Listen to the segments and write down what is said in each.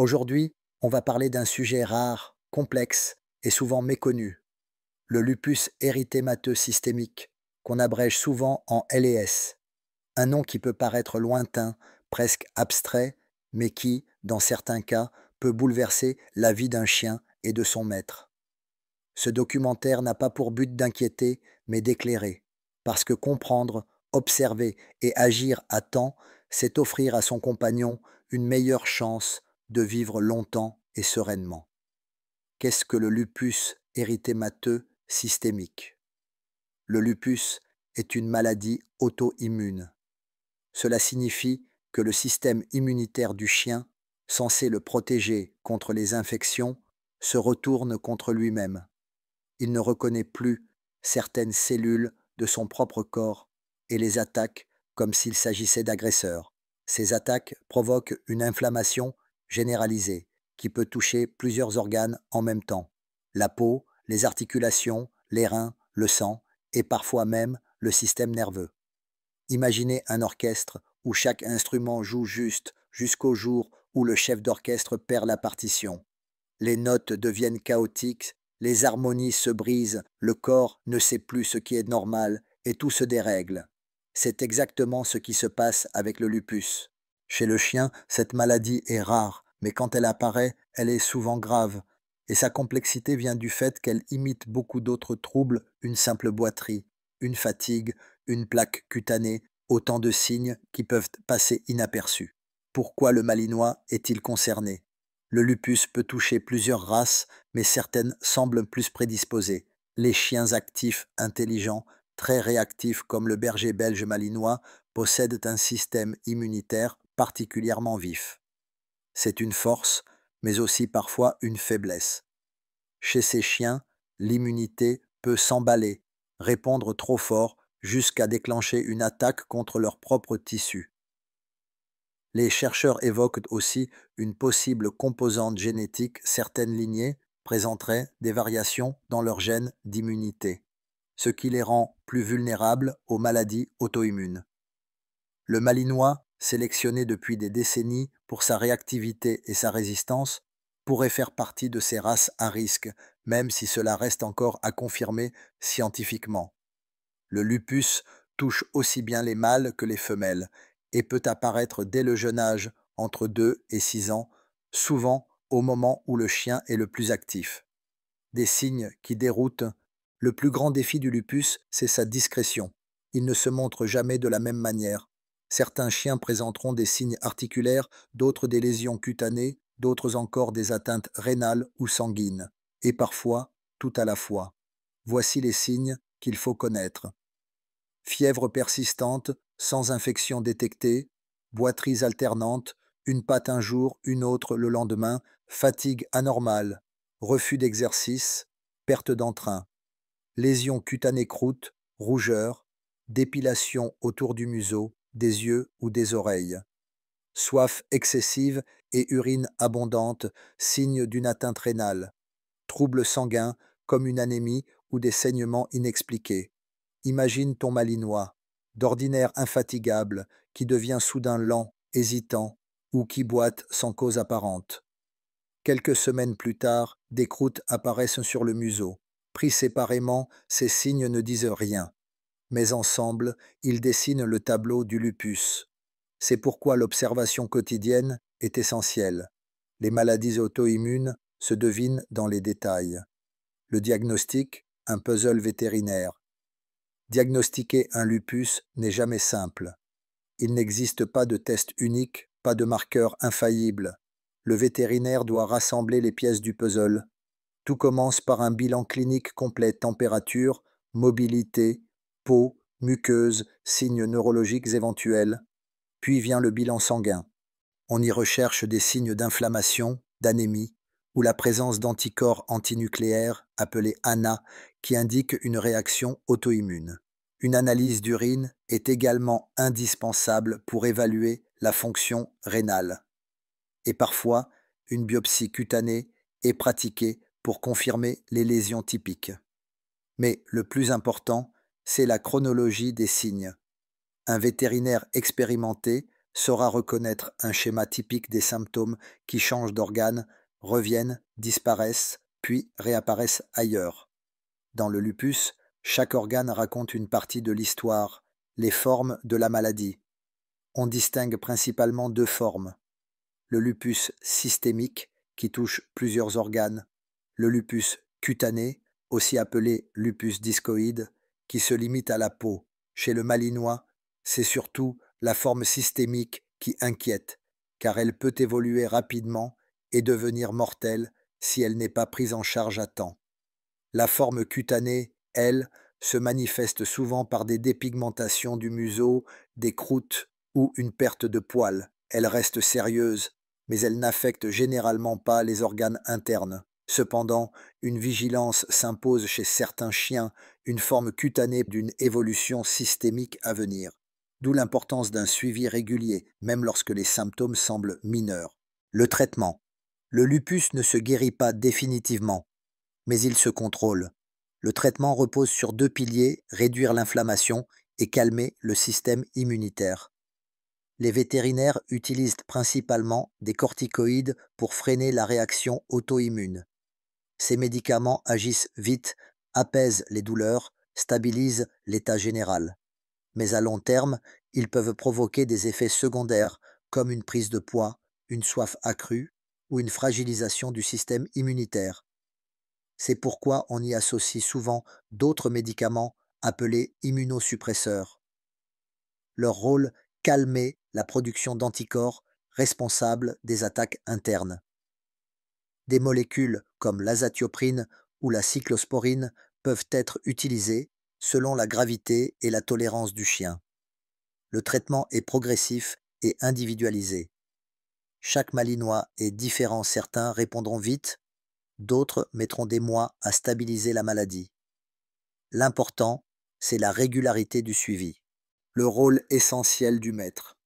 Aujourd'hui, on va parler d'un sujet rare, complexe et souvent méconnu, le lupus érythémateux systémique, qu'on abrège souvent en LES, un nom qui peut paraître lointain, presque abstrait, mais qui, dans certains cas, peut bouleverser la vie d'un chien et de son maître. Ce documentaire n'a pas pour but d'inquiéter, mais d'éclairer, parce que comprendre, observer et agir à temps, c'est offrir à son compagnon une meilleure chance de vivre longtemps et sereinement. Qu'est-ce que le lupus érythémateux systémique? Le lupus est une maladie auto-immune. Cela signifie que le système immunitaire du chien, censé le protéger contre les infections, se retourne contre lui-même. Il ne reconnaît plus certaines cellules de son propre corps et les attaque comme s'il s'agissait d'agresseurs. Ces attaques provoquent une inflammation généralisée qui peut toucher plusieurs organes en même temps: la peau, les articulations, les reins, le sang et parfois même le système nerveux. Imaginez un orchestre où chaque instrument joue juste jusqu'au jour où le chef d'orchestre perd la partition. Les notes deviennent chaotiques, les harmonies se brisent, le corps ne sait plus ce qui est normal et tout se dérègle. C'est exactement ce qui se passe avec le lupus. Chez le chien, cette maladie est rare, mais quand elle apparaît, elle est souvent grave. Et sa complexité vient du fait qu'elle imite beaucoup d'autres troubles, une simple boiterie, une fatigue, une plaque cutanée, autant de signes qui peuvent passer inaperçus. Pourquoi le Malinois est-il concerné? Le lupus peut toucher plusieurs races, mais certaines semblent plus prédisposées. Les chiens actifs, intelligents, très réactifs comme le berger belge malinois possèdent un système immunitaire particulièrement vif. C'est une force, mais aussi parfois une faiblesse. Chez ces chiens, l'immunité peut s'emballer, répondre trop fort jusqu'à déclencher une attaque contre leur propre tissu. Les chercheurs évoquent aussi une possible composante génétique: certaines lignées présenteraient des variations dans leurs gènes d'immunité, ce qui les rend plus vulnérables aux maladies auto-immunes. Le Malinois, sélectionné depuis des décennies pour sa réactivité et sa résistance, pourrait faire partie de ces races à risque, même si cela reste encore à confirmer scientifiquement. Le lupus touche aussi bien les mâles que les femelles et peut apparaître dès le jeune âge, entre 2 et 6 ans, souvent au moment où le chien est le plus actif. Des signes qui déroutent. Le plus grand défi du lupus, c'est sa discrétion. Il ne se montre jamais de la même manière. Certains chiens présenteront des signes articulaires, d'autres des lésions cutanées, d'autres encore des atteintes rénales ou sanguines, et parfois tout à la fois. Voici les signes qu'il faut connaître: fièvre persistante, sans infection détectée, boiteries alternantes, une patte un jour, une autre le lendemain, fatigue anormale, refus d'exercice, perte d'entrain, lésions cutanées croûtes, rougeur, dépilation autour du museau, des yeux ou des oreilles, soif excessive et urine abondante, signe d'une atteinte rénale, troubles sanguins comme une anémie ou des saignements inexpliqués. Imagine ton Malinois, d'ordinaire infatigable, qui devient soudain lent, hésitant, ou qui boite sans cause apparente. Quelques semaines plus tard, des croûtes apparaissent sur le museau. Pris séparément, ces signes ne disent rien, mais ensemble, ils dessinent le tableau du lupus. C'est pourquoi l'observation quotidienne est essentielle. Les maladies auto-immunes se devinent dans les détails. Le diagnostic, un puzzle vétérinaire. Diagnostiquer un lupus n'est jamais simple. Il n'existe pas de test unique, pas de marqueur infaillible. Le vétérinaire doit rassembler les pièces du puzzle. Tout commence par un bilan clinique complet: température, mobilité, peau, muqueuse, signes neurologiques éventuels. Puis vient le bilan sanguin. On y recherche des signes d'inflammation, d'anémie, ou la présence d'anticorps antinucléaires appelés ANA qui indiquent une réaction auto-immune. Une analyse d'urine est également indispensable pour évaluer la fonction rénale. Et parfois, une biopsie cutanée est pratiquée pour confirmer les lésions typiques. Mais le plus important, c'est la chronologie des signes. Un vétérinaire expérimenté saura reconnaître un schéma typique des symptômes qui changent d'organe, reviennent, disparaissent, puis réapparaissent ailleurs. Dans le lupus, chaque organe raconte une partie de l'histoire, les formes de la maladie. On distingue principalement deux formes. Le lupus systémique, qui touche plusieurs organes, le lupus cutané, aussi appelé lupus discoïde, qui se limite à la peau. Chez le Malinois, c'est surtout la forme systémique qui inquiète, car elle peut évoluer rapidement et devenir mortelle si elle n'est pas prise en charge à temps. La forme cutanée, elle, se manifeste souvent par des dépigmentations du museau, des croûtes ou une perte de poils. Elle reste sérieuse, mais elle n'affecte généralement pas les organes internes. Cependant, une vigilance s'impose chez certains chiens, une forme cutanée d'une évolution systémique à venir. D'où l'importance d'un suivi régulier, même lorsque les symptômes semblent mineurs. Le traitement. Le lupus ne se guérit pas définitivement, mais il se contrôle. Le traitement repose sur deux piliers, réduire l'inflammation et calmer le système immunitaire. Les vétérinaires utilisent principalement des corticoïdes pour freiner la réaction auto-immune. Ces médicaments agissent vite, apaisent les douleurs, stabilisent l'état général. Mais à long terme, ils peuvent provoquer des effets secondaires comme une prise de poids, une soif accrue ou une fragilisation du système immunitaire. C'est pourquoi on y associe souvent d'autres médicaments appelés immunosuppresseurs. Leur rôle, calmer la production d'anticorps responsables des attaques internes. Des molécules comme l'azatioprine ou la cyclosporine peuvent être utilisées selon la gravité et la tolérance du chien. Le traitement est progressif et individualisé. Chaque malinois est différent, certains répondront vite, d'autres mettront des mois à stabiliser la maladie. L'important, c'est la régularité du suivi. Le rôle essentiel du maître.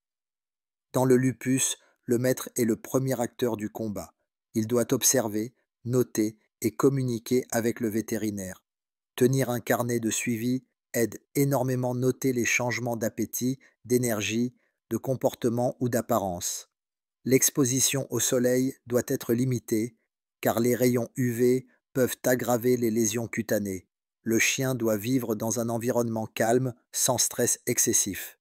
Dans le lupus, le maître est le premier acteur du combat. Il doit observer, noter et communiquer avec le vétérinaire. Tenir un carnet de suivi aide énormément à noter les changements d'appétit, d'énergie, de comportement ou d'apparence. L'exposition au soleil doit être limitée, car les rayons UV peuvent aggraver les lésions cutanées. Le chien doit vivre dans un environnement calme, sans stress excessif.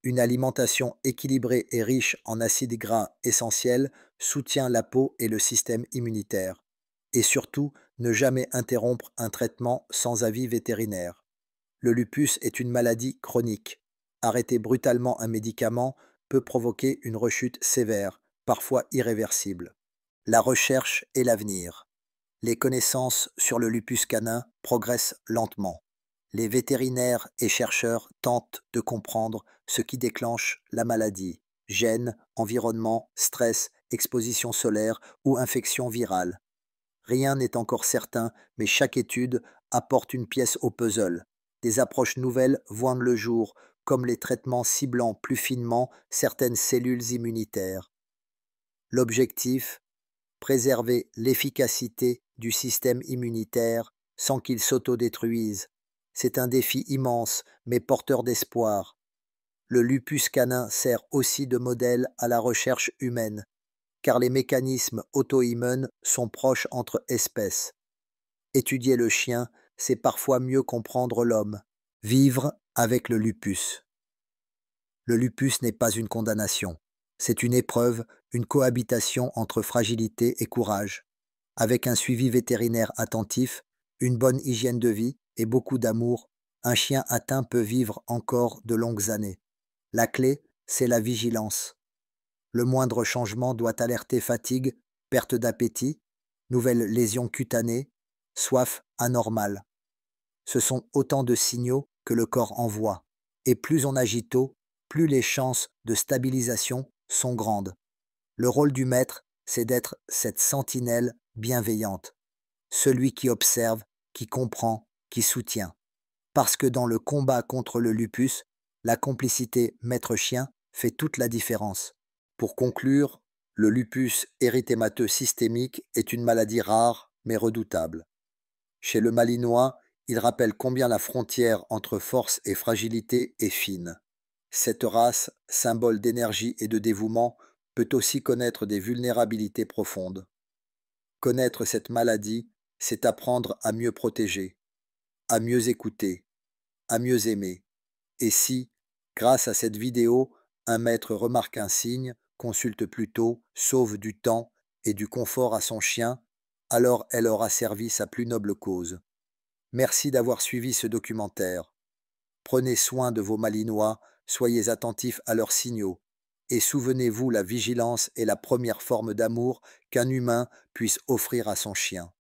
Une alimentation équilibrée et riche en acides gras essentiels soutient la peau et le système immunitaire. Et surtout, ne jamais interrompre un traitement sans avis vétérinaire. Le lupus est une maladie chronique. Arrêter brutalement un médicament peut provoquer une rechute sévère, parfois irréversible. La recherche et l'avenir. Les connaissances sur le lupus canin progressent lentement. Les vétérinaires et chercheurs tentent de comprendre ce qui déclenche la maladie: gènes, environnement, stress, exposition solaire ou infection virale. Rien n'est encore certain, mais chaque étude apporte une pièce au puzzle. Des approches nouvelles voient le jour, comme les traitements ciblant plus finement certaines cellules immunitaires. L'objectif: préserver l'efficacité du système immunitaire sans qu'il s'autodétruise. C'est un défi immense, mais porteur d'espoir. Le lupus canin sert aussi de modèle à la recherche humaine, car les mécanismes auto-immuns sont proches entre espèces. Étudier le chien, c'est parfois mieux comprendre l'homme. Vivre avec le lupus. Le lupus n'est pas une condamnation. C'est une épreuve, une cohabitation entre fragilité et courage. Avec un suivi vétérinaire attentif, une bonne hygiène de vie et beaucoup d'amour, un chien atteint peut vivre encore de longues années. La clé, c'est la vigilance. Le moindre changement doit alerter fatigue, perte d'appétit, nouvelles lésions cutanées, soif anormale. Ce sont autant de signaux que le corps envoie. Et plus on agit tôt, plus les chances de stabilisation sont grandes. Le rôle du maître, c'est d'être cette sentinelle bienveillante, celui qui observe, qui comprend, qui soutient. Parce que dans le combat contre le lupus, la complicité maître-chien fait toute la différence. Pour conclure, le lupus érythémateux systémique est une maladie rare mais redoutable. Chez le Malinois, il rappelle combien la frontière entre force et fragilité est fine. Cette race, symbole d'énergie et de dévouement, peut aussi connaître des vulnérabilités profondes. Connaître cette maladie, c'est apprendre à mieux protéger, à mieux écouter, à mieux aimer. Et si, grâce à cette vidéo, un maître remarque un signe, consulte plus tôt, sauve du temps et du confort à son chien, alors elle aura servi sa plus noble cause. Merci d'avoir suivi ce documentaire. Prenez soin de vos Malinois, soyez attentifs à leurs signaux, et souvenez-vous, la vigilance est la première forme d'amour qu'un humain puisse offrir à son chien.